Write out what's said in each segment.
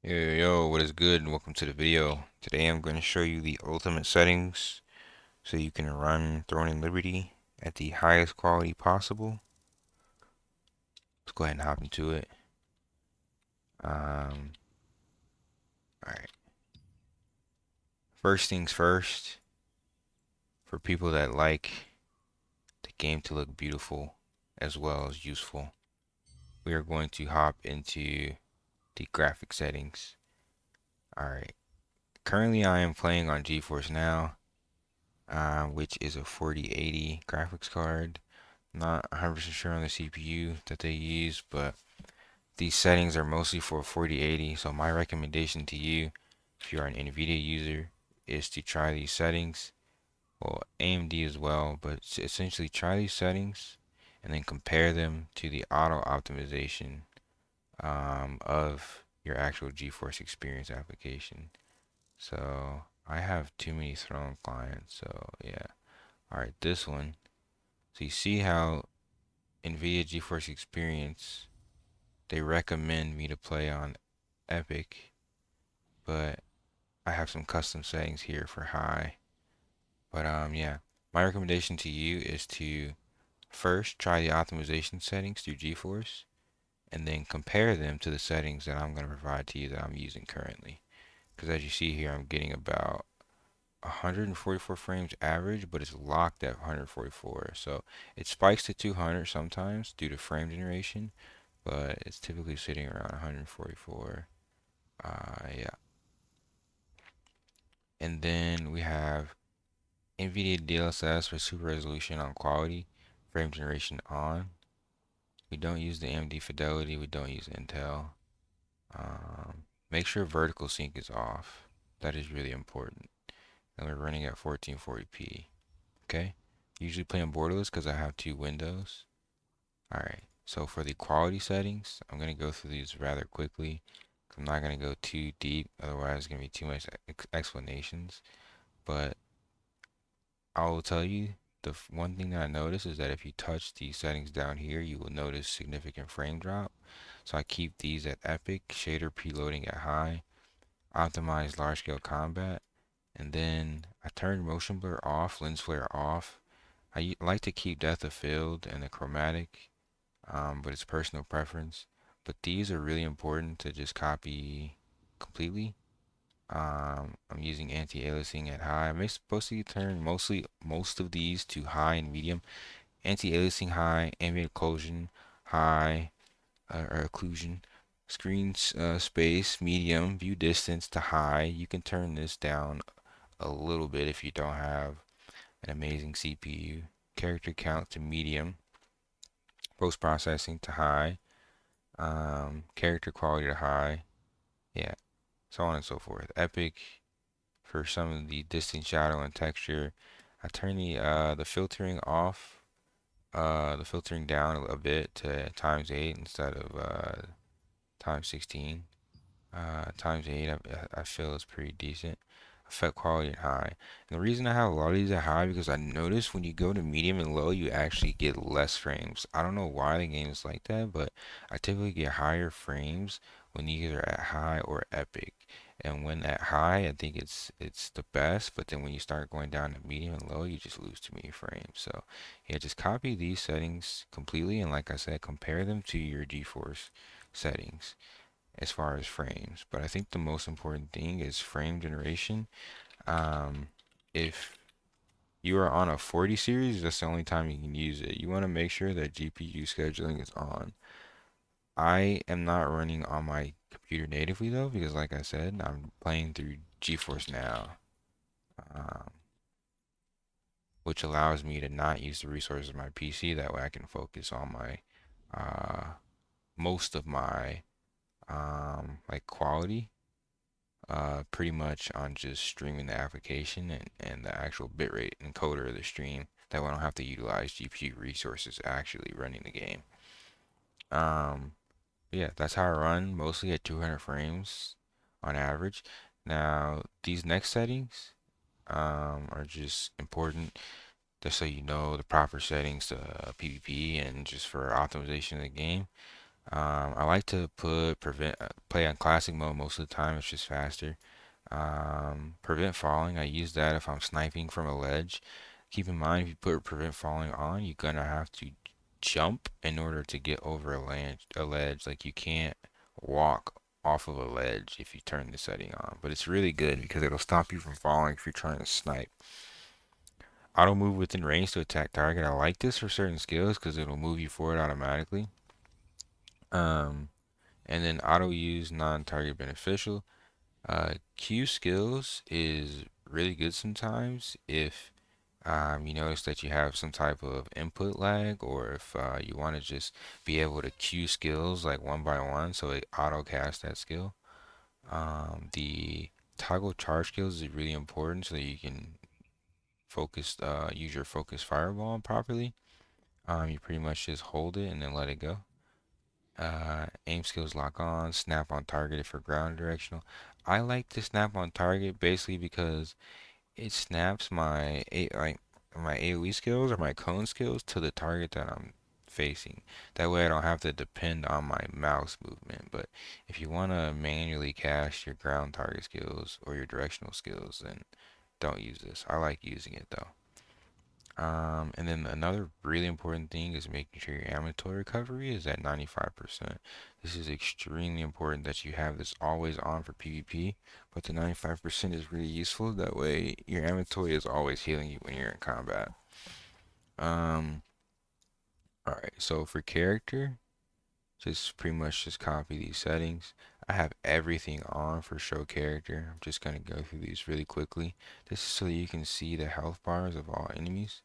Yo, what is good and welcome to the video. Today I'm going to show you the ultimate settings so you can run Throne and Liberty at the highest quality possible. Let's go ahead and hop into it. Um, Alright, first things first, for people that like the game to look beautiful as well as useful, we are going to hop into the graphic settings. Alright, currently I am playing on Geforce now, which is a 4080 graphics card. Not 100% sure on the CPU that they use, but these settings are mostly for 4080. So my recommendation to you, if you are an NVIDIA user, is to try these settings. Well, AMD as well, but essentially try these settings and then compare them to the auto optimization of your actual GeForce Experience application. So I have too many Throne clients, so yeah. All right, this one. So you see how NVIDIA GeForce Experience, they recommend me to play on Epic, but I have some custom settings here for high. But yeah, my recommendation to you is to first try the optimization settings through GeForce and then compare them to the settings that I'm going to provide to you that I'm using currently. Because as you see here, I'm getting about 144 frames average, but it's locked at 144. So it spikes to 200 sometimes due to frame generation, but it's typically sitting around 144. Yeah. And then we have NVIDIA DLSS for super resolution on quality, frame generation on. We don't use the AMD Fidelity, we don't use Intel. Make sure vertical sync is off. That is really important. And we're running at 1440p. Okay? Usually play on borderless because I have two windows. Alright, so for the quality settings, I'm going to go through these rather quickly. I'm not going to go too deep, otherwise it's going to be too much explanations. But I will tell you, the one thing that I noticed is that if you touch these settings down here, you will notice significant frame drop. So I keep these at epic, shader preloading at high, optimize large scale combat, and then I turn motion blur off, lens flare off. I like to keep depth of field and the chromatic, but it's personal preference. But these are really important to just copy completely. I'm using anti-aliasing at high. I'm supposed to turn most of these to high and medium. Anti-aliasing high, ambient occlusion high, or occlusion, screen space medium, view distance to high. You can turn this down a little bit if you don't have an amazing CPU. Character count to medium, post processing to high, character quality to high. Yeah, so on and so forth. Epic for some of the distant shadow and texture. I turn the filtering off, the filtering down a bit to times 8 instead of times 16. Times 8 I feel is pretty decent. Effect quality at high. And the reason I have a lot of these at high because I notice when you go to medium and low, you actually get less frames. I don't know why the game is like that, but I typically get higher frames when either at high or epic. And when at high, I think it's the best, but then when you start going down to medium and low, you just lose too many frames. So yeah, just copy these settings completely, and like I said, compare them to your GeForce settings as far as frames. But I think the most important thing is frame generation. If you are on a 40 series, that's the only time you can use it. You want to make sure that GPU scheduling is on. I am not running on my computer natively though, because like I said, I'm playing through GeForce Now, um, which allows me to not use the resources of my PC. That way I can focus on my uh, most of my like quality pretty much on just streaming the application and the actual bitrate encoder of the stream. That way I don't have to utilize GPU resources actually running the game. Um, yeah, that's how I run, mostly at 200 frames on average. Now, these next settings are just important just so you know the proper settings to PvP and just for optimization of the game. I like to play on classic mode most of the time. It's just faster. Prevent falling. I use that if I'm sniping from a ledge. Keep in mind, if you put prevent falling on, you're gonna have to jump in order to get over a ledge. Like you can't walk off of a ledge if you turn the setting on. But it's really good because it'll stop you from falling if you're trying to snipe. Auto move within range to attack target. I like this for certain skills because it'll move you forward automatically. Um, and then auto use non-target beneficial. Q skills is really good sometimes if you notice that you have some type of input lag, or if you want to just be able to queue skills like one by one, so it auto cast that skill. The toggle charge skills is really important so that you can use your focus fireball properly. You pretty much just hold it and then let it go. Aim skills lock on, snap on target for ground directional. I like to snap on target basically because it snaps my AoE skills or my cone skills to the target that I'm facing. That way I don't have to depend on my mouse movement. But if you want to manually cast your ground target skills or your directional skills, then don't use this. I like using it though. And then another really important thing is making sure your ammo recovery is at 95%. This is extremely important that you have this always on for PvP, but the 95% is really useful. That way your ammo is always healing you when you're in combat. Um, alright, so for character, just pretty much just copy these settings. I have everything on for show character. I'm just gonna go through these really quickly. This is so that you can see the health bars of all enemies,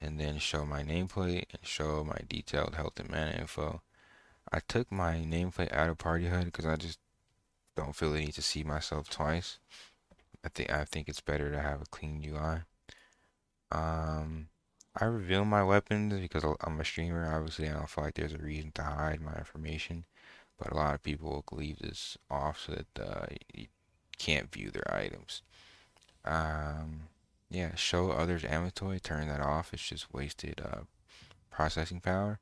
and then show my nameplate and show my detailed health and mana info. I took my nameplate out of Party HUD because I just don't feel the need to see myself twice. I think it's better to have a clean UI. Um, I reveal my weapons because I'm a streamer. Obviously, I don't feel like there's a reason to hide my information, but a lot of people leave this off so that you can't view their items. Um, yeah, show others inventory. Turn that off. It's just wasted processing power.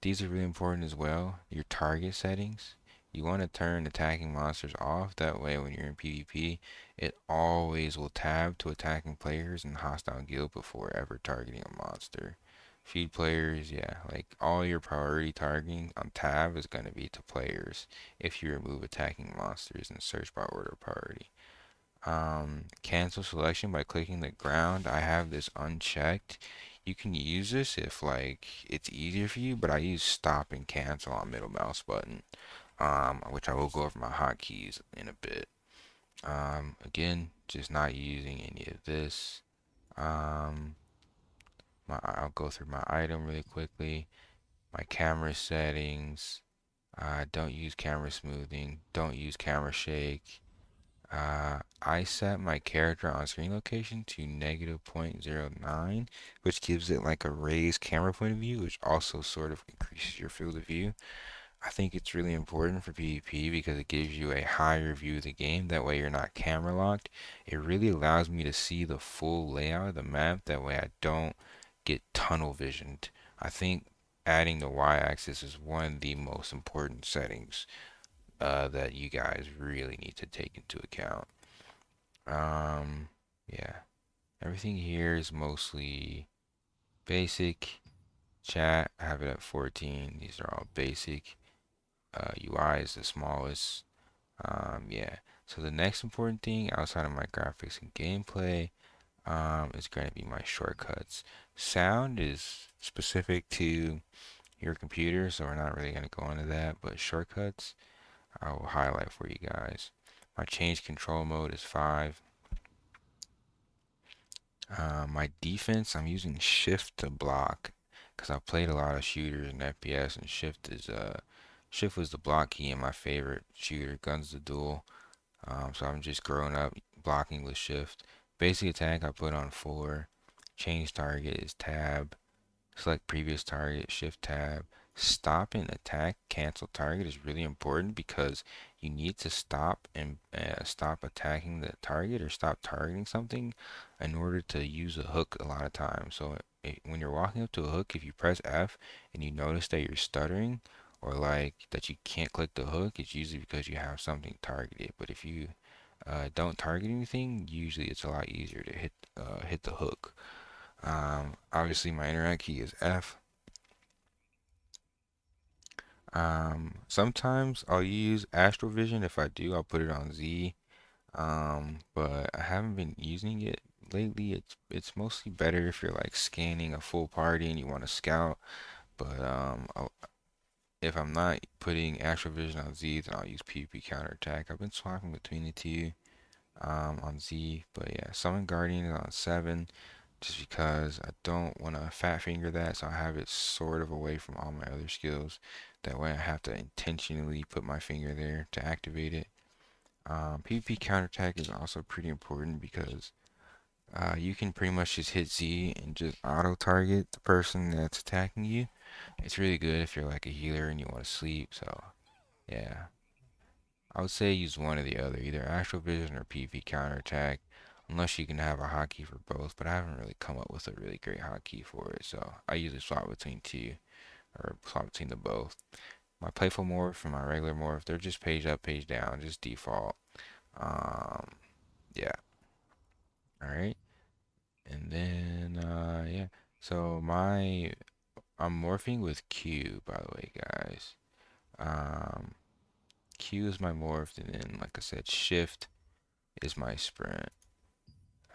These are really important as well. Your target settings. You want to turn attacking monsters off. That way, when you're in PvP, it always will tab to attacking players in hostile guild before ever targeting a monster. Feed players, yeah, like all your priority targeting on tab is going to be to players if you remove attacking monsters in search by order priority. Cancel selection by clicking the ground. I have this unchecked. You can use this if like it's easier for you, but I use stop and cancel on middle mouse button, which I will go over my hotkeys in a bit. Again, just not using any of this. Um, I'll go through my item really quickly. My camera settings. Don't use camera smoothing. Don't use camera shake. I set my character on screen location to negative 0.09, which gives it like a raised camera point of view, which also sort of increases your field of view. I think it's really important for PvP because it gives you a higher view of the game. That way you're not camera locked. It really allows me to see the full layout of the map. That way I don't get tunnel visioned. I think adding the y-axis is one of the most important settings that you guys really need to take into account. Yeah, everything here is mostly basic. Chat, I have it at 14. These are all basic. UI is the smallest. Yeah. So the next important thing outside of my graphics and gameplay, is going to be my shortcuts. Sound is specific to your computer, so we're not really going to go into that, but shortcuts I will highlight for you guys. My change control mode is 5. My defense, I'm using shift to block because I've played a lot of shooters in FPS, and shift was the block key in my favorite shooter, Guns to Duel. So I'm just growing up blocking with shift. Basic attack I put on 4. Change target is tab. Select previous target, shift tab. Stop and attack, cancel target is really important because you need to stop and stop attacking the target or stop targeting something in order to use a hook a lot of times. So when you're walking up to a hook, if you press F and you notice that you're stuttering, or like that you can't click the hook, it's usually because you have something targeted. But if you don't target anything, usually it's a lot easier to hit the hook. Obviously my interact key is F. Sometimes I'll use Astrovision. If I do, I'll put it on Z. But I haven't been using it lately. It's mostly better if you're like scanning a full party and you want to scout. But if I'm not putting Astrovision on Z, then I'll use PvP counterattack. I've been swapping between the two on Z. But yeah, Summon Guardian is on 7 just because I don't want to fat finger that, so I have it sort of away from all my other skills. That way I have to intentionally put my finger there to activate it. PvP counterattack is also pretty important because you can pretty much just hit Z and just auto target the person that's attacking you. It's really good if you're like a healer and you want to sleep. So yeah, I would say use one or the other, either Astral Vision or PvP counterattack, unless you can have a hotkey for both. But I haven't really come up with a really great hotkey for it, so I usually swap between two or swap between the both. My playful morph and my regular morph, they're just page up, page down, just default. Um, yeah. All right. And then yeah. So I'm morphing with Q, by the way, guys. Um Q is my morph, and then like I said, shift is my sprint.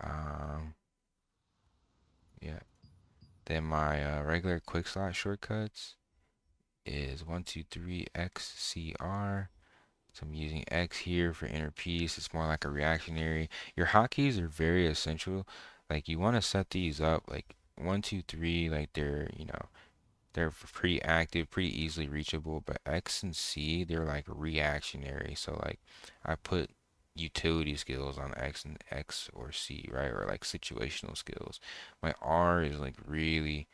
Um yeah. Then my regular quick slot shortcuts is 123 XCR. So I'm using X here for inner peace. It's more like a reactionary. Your hotkeys are very essential. Like you want to set these up like 123, like they're pretty active, pretty easily reachable, but X and C, they're like reactionary. So like I put utility skills on X and X or C, right? Or like situational skills. My R is like really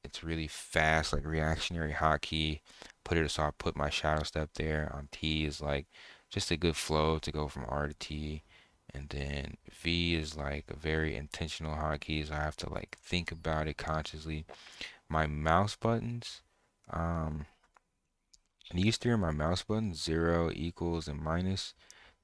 it's really fast, like reactionary hotkey. Put it so I put my shadow step there. On T is like just a good flow to go from R to T. And then V is like a very intentional hotkey, so I have to like think about it consciously. My mouse buttons, um, these three are my mouse buttons: zero, equals, and minus.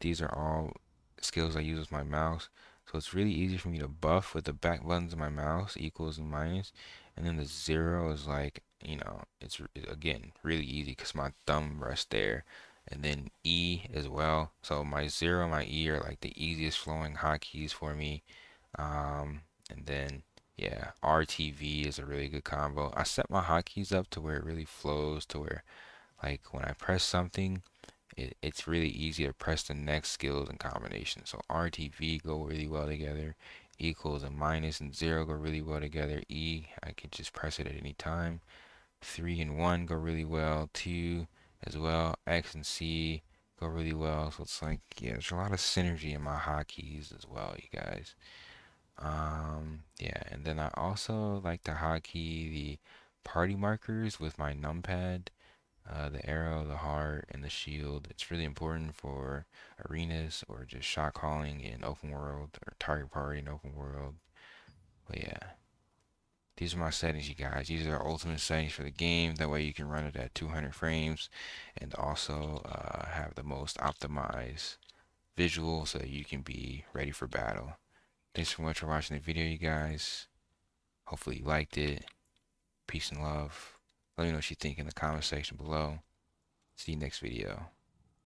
These are all skills I use with my mouse. So it's really easy for me to buff with the back buttons of my mouse, equals and minus. And then the zero is like, it's again really easy because my thumb rests there. And then E as well. So my zero and my E are like the easiest flowing hotkeys for me. And then yeah, RTV is a really good combo. I set my hotkeys up to where it really flows to where like when I press something, it's really easy to press the next skills and combinations. So RTV go really well together. Equals and minus and zero go really well together. E, I can just press it at any time. 3 and 1 go really well. 2 as well. X and C go really well. So it's like, yeah, there's a lot of synergy in my hotkeys as well, you guys. Yeah, and then I also like to hotkey the party markers with my numpad, the arrow, the heart, and the shield. It's really important for arenas or just shot calling in open world or target party in open world. But yeah, these are my settings, you guys. These are ultimate settings for the game. That way you can run it at 200 frames and also have the most optimized visual so that you can be ready for battle. Thanks so much for watching the video, you guys. Hopefully you liked it. Peace and love. Let me know what you think in the comment section below. See you next video.